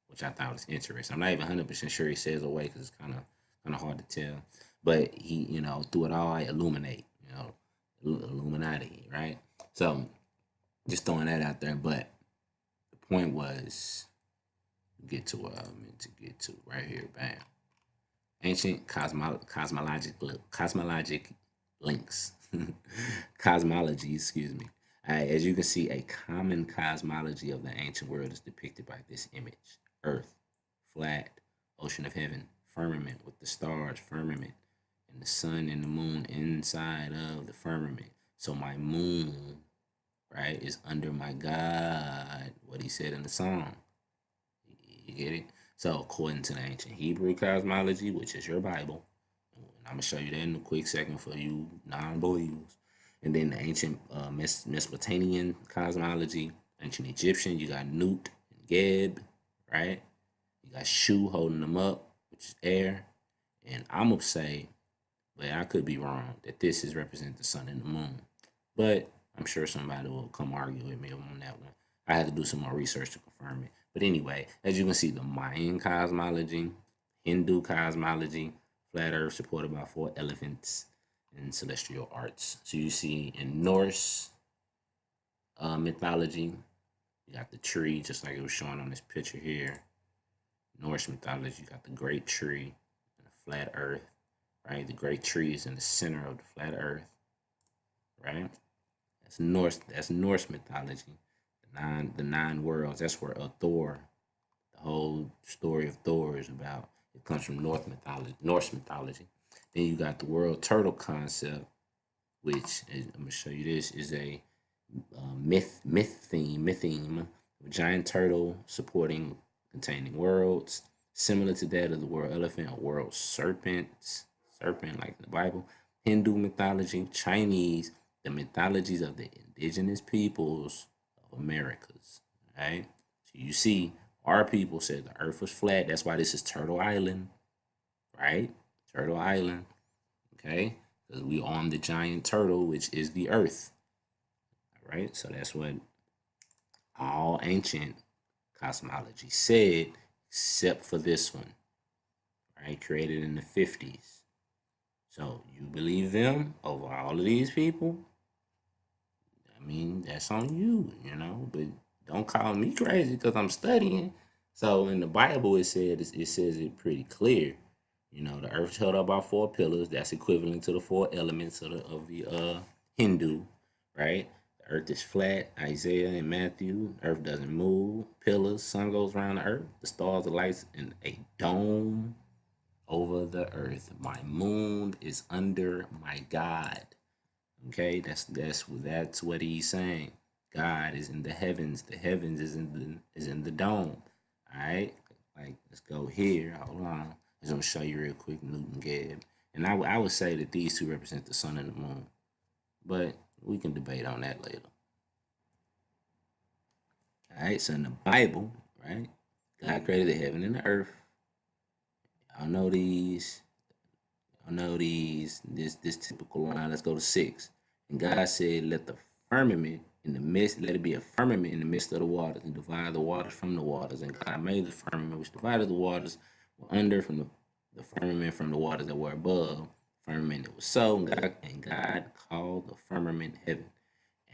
which I thought was interesting. I'm not even 100% sure he says away because it's kind of hard to tell. But he, through it all I illuminate, Illuminati, right? So just throwing that out there. But the point was, get to what I meant to get to right here. Bam. Ancient cosmologic links. Cosmology, excuse me. As you can see, a common cosmology of the ancient world is depicted by this image. Earth, flat, ocean of heaven, firmament with the stars, firmament, and the sun and the moon inside of the firmament. So my moon, right, is under my God, what he said in the song. You get it? So according to the ancient Hebrew cosmology, which is your Bible, and I'm going to show you that in a quick second for you non-believers, and then the ancient Mesopotamian cosmology, ancient Egyptian, you got Nut and Geb, right? You got Shu holding them up, which is air. And I'm going to say, but I could be wrong, that this is represent the sun and the moon. But I'm sure somebody will come argue with me on that one. I had to do some more research to confirm it. But anyway, as you can see, the Mayan cosmology, Hindu cosmology, flat earth supported by 4 elephants, and celestial arts. So you see in Norse mythology, you got the tree, just like it was shown on this picture here. Norse mythology, you got the great tree, flat earth, right? The great tree is in the center of the flat earth, right? That's Norse mythology. The nine worlds. That's where Thor, the whole story of Thor is about. It comes from Norse mythology. Then you got the world turtle concept, which is, I'm gonna show you this, is a myth theme, a giant turtle supporting containing worlds, similar to that of the world elephant or world serpent like in the Bible. Hindu mythology, Chinese, the mythologies of the indigenous peoples of Americas. Right? So you see, our people said the earth was flat. That's why this is Turtle Island, right? Turtle Island. Okay? Because we on the giant turtle, which is the earth. All right? So that's what all ancient cosmology said, except for this one, right? Created in the 50s. So you believe them over all of these people? I mean, that's on you, you know. But don't call me crazy because I'm studying. So in the Bible, it says it pretty clear. You know, the earth held up by 4 pillars. That's equivalent to the 4 elements of the Hindu, right? The earth is flat. Isaiah and Matthew. Earth doesn't move. Pillars. Sun goes around the earth. The stars, the lights, and a dome over the earth. My moon is under my God. Okay, that's what he's saying. God is in the heavens. The heavens is in the dome. All right, like let's go here. Hold on. I'm just gonna show you real quick Newton Geb, and I would say that these two represent the sun and the moon, but we can debate on that later. All right, so in the Bible, right, God created the heaven and the earth. Y'all know these. This typical line. Let's go to 6. And God said, let the firmament in the midst, let it be a firmament in the midst of the waters, and divide the waters from the waters. And God made the firmament which divided the waters were under from the firmament from the waters that were above. Firmament it was so, and God called the firmament heaven.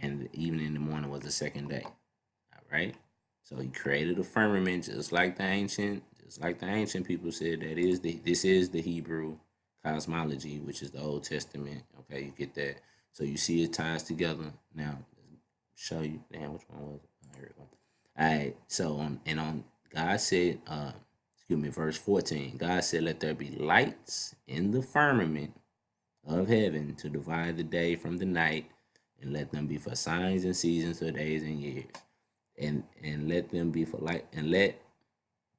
And the evening and the morning was the second day. All right. So he created a firmament just like the ancient people said. This is the Hebrew cosmology, which is the Old Testament. Okay, you get that. So you see it ties together. Now, show you. Damn, which one was it? Here we go. All right. So on God said, verse 14. God said, "Let there be lights in the firmament of heaven to divide the day from the night, and let them be for signs and seasons for days and years, and let them be for light and let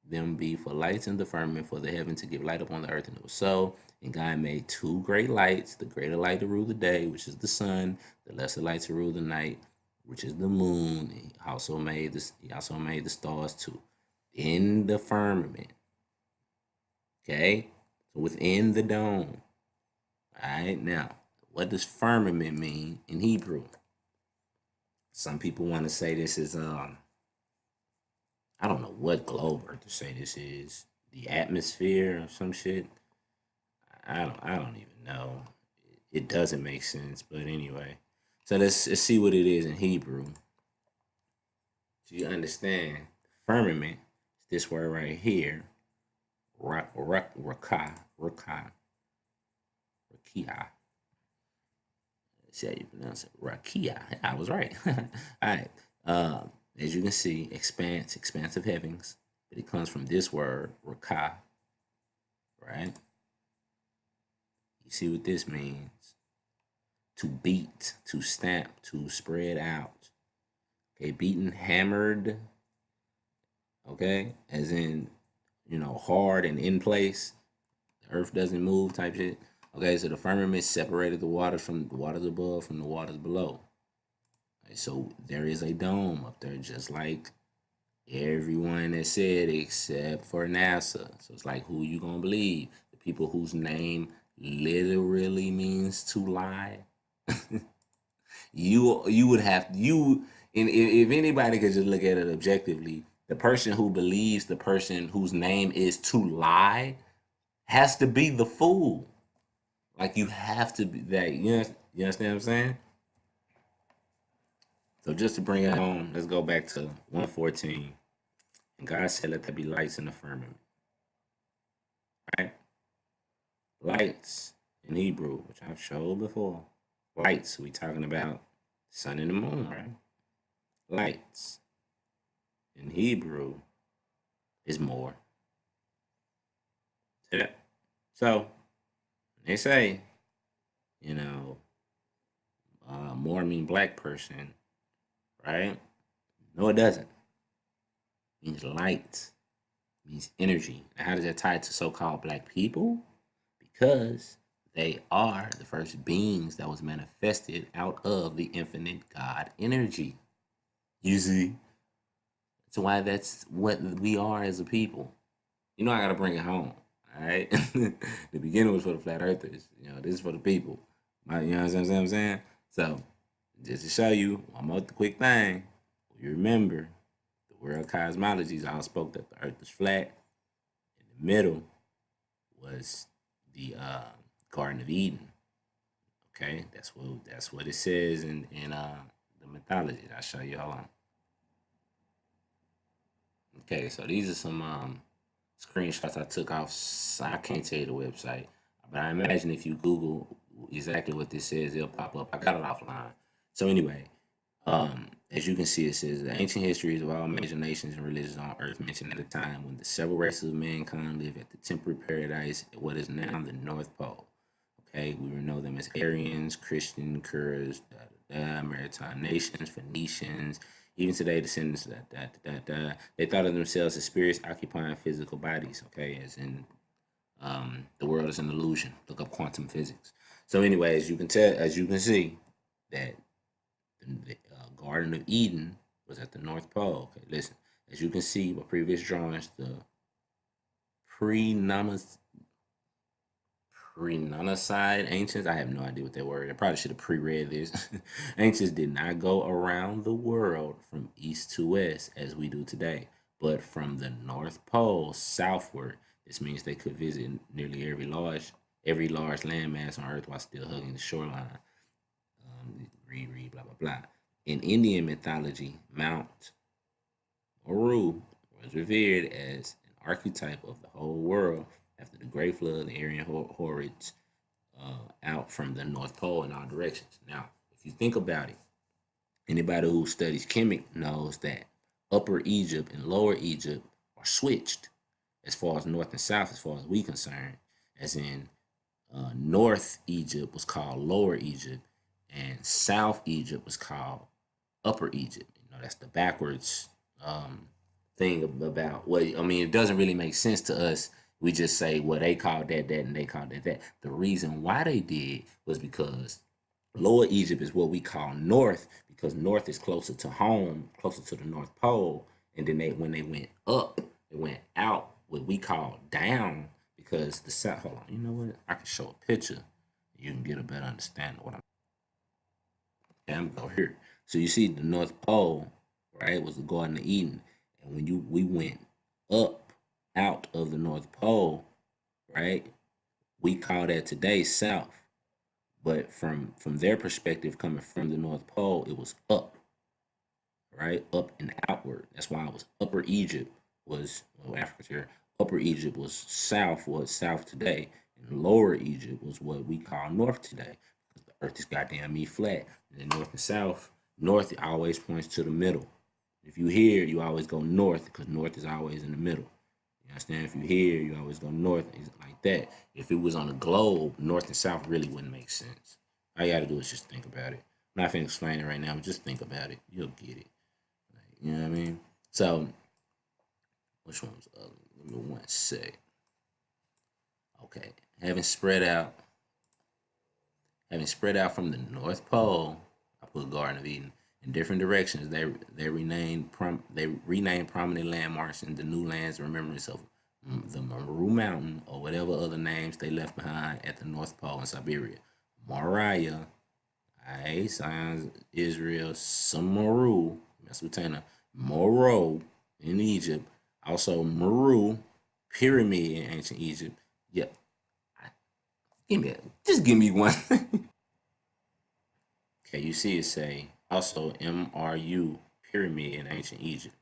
them be for lights in the firmament for the heaven to give light upon the earth." And it was so. And God made 2 great lights, the greater light to rule the day, which is the sun, the lesser light to rule the night, which is the moon. He also made the stars too, in the firmament. Okay? So within the dome. Alright, now, what does firmament mean in Hebrew? Some people want to say this is I don't know what globe earth to say this is. The atmosphere or some shit. I don't even know. It doesn't make sense, but anyway. So let's see what it is in Hebrew. So you understand, firmament is this word right here. Rakia. See how you pronounce it. Rakia. I was right. All right. As you can see, expansive heavens. But it comes from this word, Rakia. Right? You see what this means? To beat, to stamp, to spread out. Okay, beaten, hammered. Okay, as in, hard and in place. The earth doesn't move type shit. Okay, so the firmament separated the waters from the waters above from the waters below. Okay, so there is a dome up there, just like everyone that said except for NASA. So it's like, who you gonna believe? The people whose name literally means to lie. You would have if anybody could just look at it objectively, the person who believes the person whose name is to lie has to be the fool. Like, you have to be that. You understand what I'm saying? So just to bring it home, let's go back to 114. And God said, "Let there be lights in the firmament." Right? Lights in Hebrew, which I've showed before. Lights, we talking about sun and the moon, right? Lights in Hebrew is Moor. See that? So they say, you know, Moor mean black person, right? No, it doesn't. It means light, it means energy. And how does that tie to so-called black people? Because they are the first beings that was manifested out of the infinite God energy. You see? That's why that's what we are as a people. You know, I gotta bring it home. All right. The beginning was for the flat earthers. You know, this is for the people. You know what I'm saying? So, just to show you one more quick thing, you remember the world cosmologies all spoke that the earth is flat. In the middle was the Garden of Eden. Okay, that's what it says in the mythology. I'll show you. Hold on. Okay, so these are some screenshots I took off. I can't tell you the website, but I imagine if you Google exactly what this says, it'll pop up. I got it offline. So anyway, as you can see, it says the ancient histories of all major nations and religions on earth mentioned at a time when the several races of mankind lived at the temporary paradise, what is now the North Pole. Okay, we will know them as Aryans, Christian, Kurds, Maritime nations, Phoenicians. Even today, descendants, they thought of themselves as spirits occupying physical bodies. Okay, as in the world is an illusion. Look up quantum physics. So, anyway, as you can see, that the Garden of Eden was at the North Pole. Okay, listen. As you can see by previous drawings, the pre-Nonicide ancients, I have no idea what that word. I probably should have pre-read this. Ancients did not go around the world from east to west as we do today, but from the North Pole southward. This means they could visit nearly every large landmass on Earth while still hugging the shoreline. Read, blah, blah, blah. In Indian mythology, Mount Moor was revered as an archetype of the whole world after the Great Flood. The Aryan hordes out from the North Pole in all directions. Now, if you think about it, anybody who studies Kemet knows that Upper Egypt and Lower Egypt are switched as far as North and South, as far as we concerned. As in, North Egypt was called Lower Egypt, and South Egypt was called Upper Egypt. You know, that's the backwards thing about what I mean. It doesn't really make sense to us. We just say, well, they called that, and they called that. The reason why they did was because Lower Egypt is what we call North, because North is closer to home, closer to the North Pole. And then when they went up, they went out what we call down, because the South. Hold on, you know what? I can show a picture. You can get a better understanding of what I'm. Okay, I'm gonna go here. So you see the North Pole, right? Was the Garden of Eden, and when we went up out of the North Pole, right? We call that today South. But from their perspective, coming from the North Pole, it was up, right? Up and outward. That's why it was Upper Egypt was, well, Africa's here. Upper Egypt was south today, and Lower Egypt was what we call north today. Because the earth is goddamn me flat. And then north and south, north always points to the middle. If you hear, you always go north, because north is always in the middle. You understand? If you hear, you always go north, like that. If it was on a globe, north and south really wouldn't make sense. All you gotta do is just think about it. I'm not gonna explain it right now, but just think about it. You'll get it. Like, you know what I mean? So, which one was the other? Give me one sec. Okay, having spread out from the North Pole, I put Garden of Eden in different directions. They renamed prominent landmarks in the new lands in remembrance of the Moor Mountain or whatever other names they left behind at the North Pole in Siberia. Moriah, sounds Israel, Samaru, Mesopotamia, Moro in Egypt, also Meru, Pyramid in ancient Egypt. Yep. Just give me one. Okay, you see it say also MRU, Pyramid in ancient Egypt.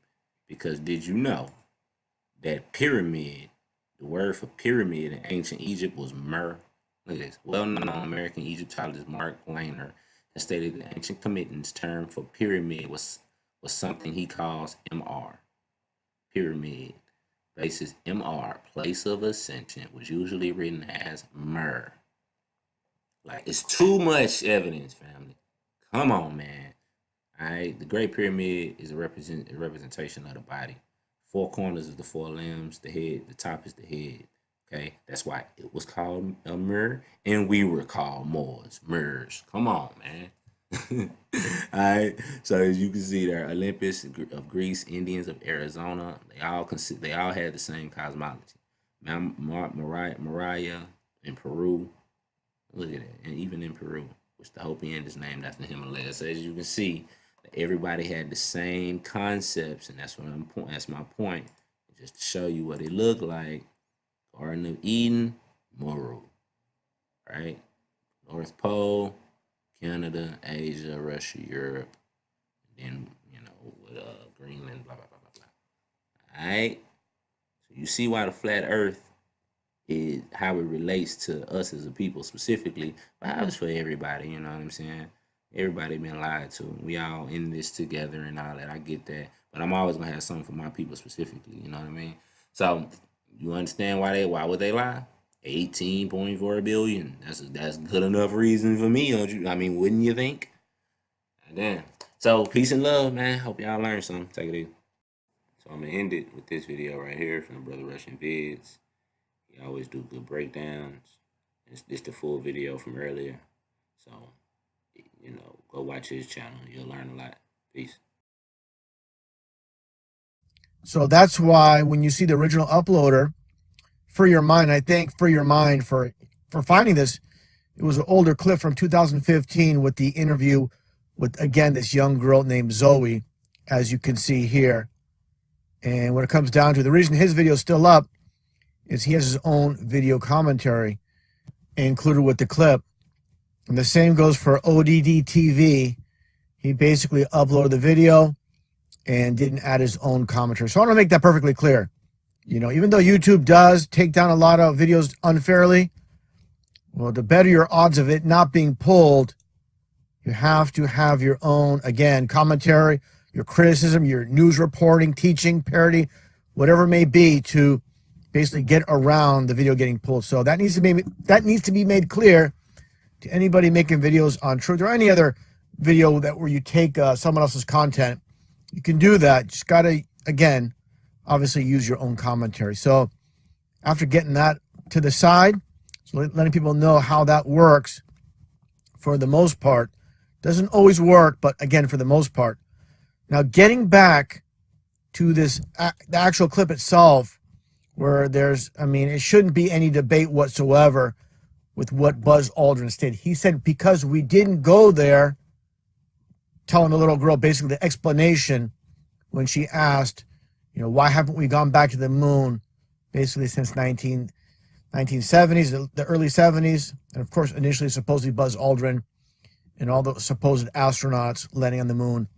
Because did you know that pyramid, the word for pyramid in ancient Egypt was Mer? Look at this. Well-known American Egyptologist Mark Lehner has stated that ancient Kemetic's term for pyramid was something he calls MR. Pyramid. Basis MR, place of ascension, was usually written as Mer. Like, it's too much evidence, family. Come on, man. All right, the Great Pyramid is a representation of the body. Four corners is the four limbs. The head, the top is the head. Okay, that's why it was called a Moor, and we were called Moors, Moors. Come on, man. All right. So as you can see, there, Olympus of Greece, Indians of Arizona. They all had the same cosmology. Mount Moriah in Peru. Look at that, and even in Peru, which the Hopi is named after the Himalayas. So as you can see, everybody had the same concepts, and that's my point. Just to show you what it looked like. Garden of Eden, Moor, right? North Pole, Canada, Asia, Russia, Europe, and then with Greenland, blah blah blah blah blah. All right. So you see why the flat Earth is how it relates to us as a people specifically, but how it's for everybody. You know what I'm saying? Everybody been lied to. We all in this together and all that. I get that, but I'm always gonna have something for my people specifically. You know what I mean? So you understand why would they lie? 18.4 billion. That's good enough reason for me, don't you? I mean, wouldn't you think? Damn. So peace and love, man. Hope y'all learned something. Take it easy. So I'm gonna end it with this video right here from the Brother Russian Vids. He always do good breakdowns. This the full video from earlier. So go watch his channel. You'll learn a lot. Peace. So that's why when you see the original uploader, Free Your Mind, I thank Free Your Mind for finding this. It was an older clip from 2015 with the interview with, again, this young girl named Zoe, as you can see here. And when it comes down to the reason his video is still up is he has his own video commentary included with the clip. And the same goes for ODD TV. He basically uploaded the video and didn't add his own commentary. So I want to make that perfectly clear. Even though YouTube does take down a lot of videos unfairly, well, the better your odds of it not being pulled, you have to have your own, again, commentary, your criticism, your news reporting, teaching, parody, whatever it may be, to basically get around the video getting pulled. So that needs to be made clear to anybody making videos on truth or any other video where you take someone else's content. You can do that. Just got to, again, obviously use your own commentary. So after getting that to the side, so letting people know how that works for the most part. Doesn't always work, but again, for the most part. Now, getting back to this, the actual clip itself, where it shouldn't be any debate whatsoever with what Buzz Aldrin stated. He said, because we didn't go there, telling the little girl basically the explanation when she asked, why haven't we gone back to the moon basically since 1970s, the early 70s, and of course initially supposedly Buzz Aldrin and all the supposed astronauts landing on the moon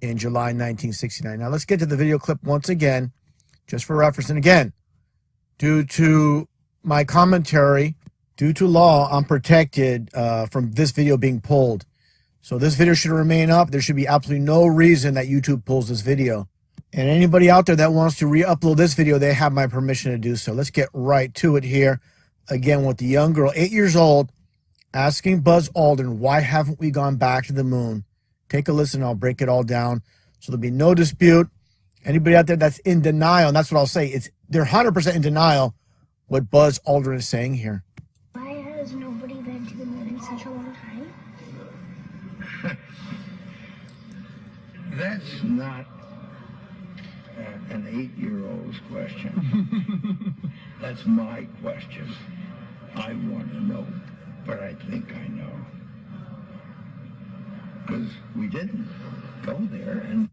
in July 1969. Now let's get to the video clip once again, just for reference. And again, due to my commentary, due to law, I'm protected from this video being pulled. So this video should remain up. There should be absolutely no reason that YouTube pulls this video. And anybody out there that wants to re-upload this video, they have my permission to do so. Let's get right to it here. Again, with the young girl, 8 years old, asking Buzz Aldrin, why haven't we gone back to the moon? Take a listen. I'll break it all down. So there'll be no dispute. Anybody out there that's in denial, and that's what I'll say, they're 100% in denial what Buzz Aldrin is saying here. Why has nobody been to the moon in such a long time? That's not an 8-year-old's question. That's my question. I want to know, but I think I know. Because we didn't go there.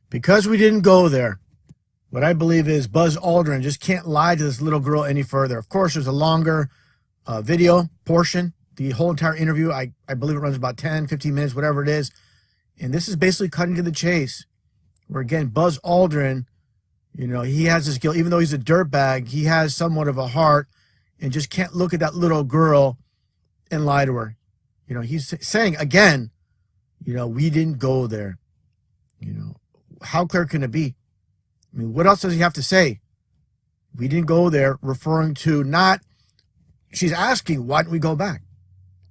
Because we didn't go there. What I believe is Buzz Aldrin just can't lie to this little girl any further. Of course, there's a longer video portion. The whole entire interview, I believe it runs about 10, 15 minutes, whatever it is. And this is basically cutting to the chase. Where, again, Buzz Aldrin, he has this guilt. Even though he's a dirtbag, he has somewhat of a heart and just can't look at that little girl and lie to her. You know, he's saying again, you know, we didn't go there. You know, how clear can it be? I mean, what else does he have to say? We didn't go there, referring to not, she's asking, why didn't we go back?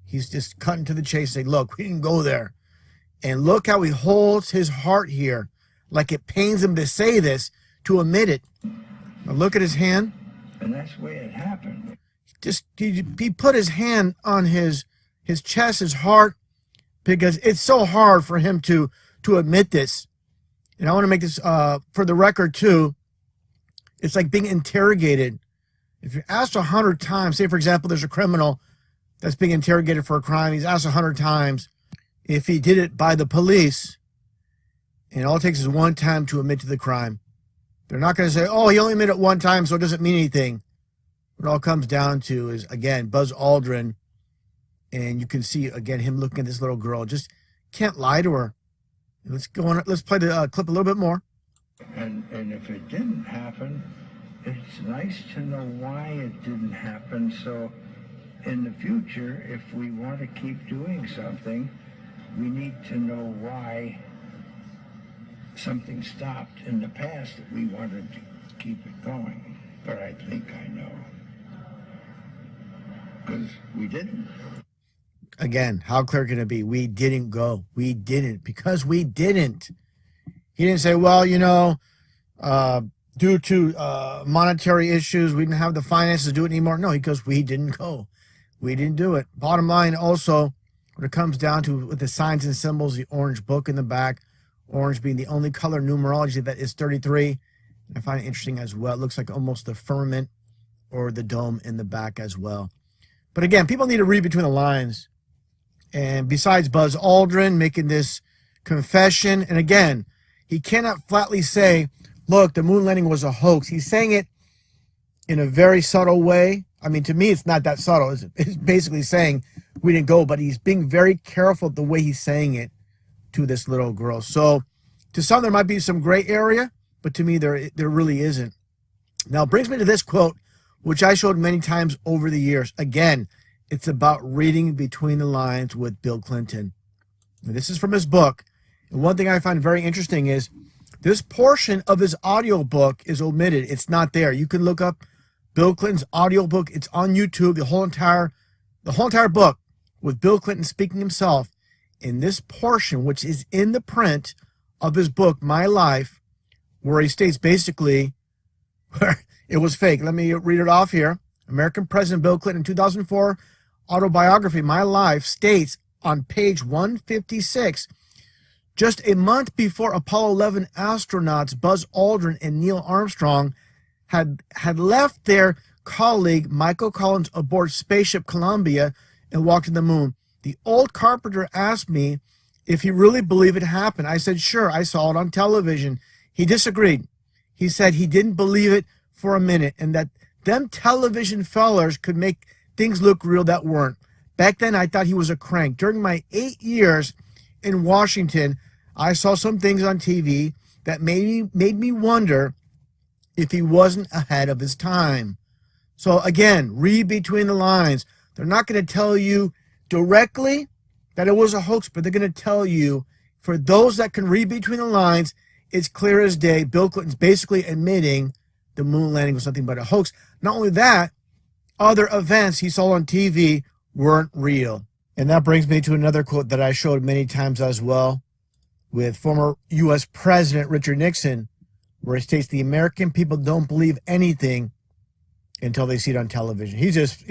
He's just cutting to the chase, saying, look, we didn't go there. And look how he holds his heart here, like it pains him to say this, to admit it. Now look at his hand. And that's the way it happened. Just he put his hand on his chest, his heart, because it's so hard for him to admit this. And I want to make this for the record too. It's like being interrogated. If you're asked 100 times, say for example, there's a criminal that's being interrogated for a crime. He's asked 100 times if he did it by the police, and all it takes is one time to admit to the crime. They're not going to say, oh, he only admitted it one time, so it doesn't mean anything. What it all comes down to is, again, Buzz Aldrin, and you can see, again, him looking at this little girl. Just can't lie to her. Let's go on. Let's play the clip a little bit more. And if it didn't happen, it's nice to know why it didn't happen. So in the future, if we want to keep doing something, we need to know why something stopped in the past that we wanted to keep it going. But I think I know. Because we didn't. Again, how clear can it be? We didn't go. We didn't. Because we didn't. He didn't say, well, you know, due to monetary issues, we didn't have the finances to do it anymore. No, he goes, we didn't go. We didn't do it. Bottom line also, when it comes down to with the signs and symbols, the orange book in the back, orange being the only color numerology that is 33. I find it interesting as well. It looks like almost the firmament or the dome in the back as well. But again, people need to read between the lines. And besides Buzz Aldrin making this confession, and again, he cannot flatly say, look, the moon landing was a hoax. He's saying it in a very subtle way. I mean, to me, it's not that subtle. It's basically saying we didn't go, but he's being very careful the way he's saying it to this little girl. So to some, there might be some gray area, but to me, there really isn't. Now, it brings me to this quote, which I showed many times over the years. Again, it's about reading between the lines with Bill Clinton. And this is from his book. And one thing I find very interesting is this portion of his audio book is omitted. It's not there. You can look up Bill Clinton's audio book. It's on YouTube, the whole entire book with Bill Clinton speaking himself. In this portion, which is in the print of his book, My Life, where he states basically it was fake. Let me read it off here. American President Bill Clinton, 2004 autobiography, My Life, states on page 156, just a month before Apollo 11 astronauts Buzz Aldrin and Neil Armstrong had left their colleague Michael Collins aboard spaceship Columbia and walked to the moon. The old carpenter asked me if he really believed it happened. I said, sure, I saw it on television. He disagreed. He said he didn't believe it for a minute and that them television fellers could make things look real that weren't. Back then, I thought he was a crank. During my 8 years in Washington, I saw some things on TV that made me wonder if he wasn't ahead of his time. So again, read between the lines. They're not going to tell you directly that it was a hoax, but they're going to tell you, for those that can read between the lines, it's clear as day. Bill Clinton's basically admitting the moon landing was nothing but a hoax. Not only that, other events he saw on TV weren't real. And that brings me to another quote that I showed many times as well with former U.S. President Richard Nixon, where he states the American people don't believe anything until they see it on television. He just,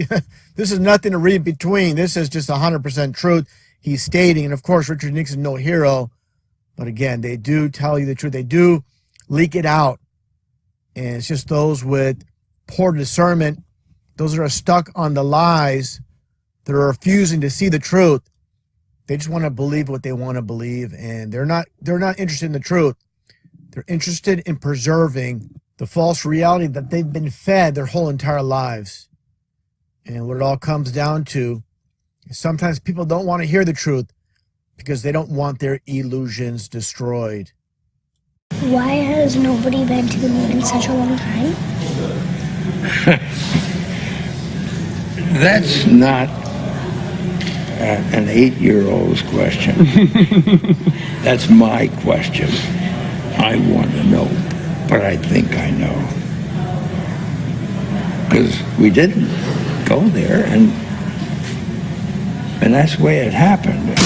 this is nothing to read between. This is just 100% truth he's stating. And of course, Richard Nixon, no hero. But again, they do tell you the truth. They do leak it out. And it's just those with poor discernment, those that are stuck on the lies, that are refusing to see the truth. They just want to believe what they want to believe. And they're not interested in the truth. They're interested in preserving the false reality that they've been fed their whole entire lives. And what it all comes down to is sometimes people don't want to hear the truth because they don't want their illusions destroyed. Why has nobody been to the moon in such a long time? That's not an 8-year-old's question. That's my question. I want to know, but I think I know. Because we didn't go there, and that's the way it happened.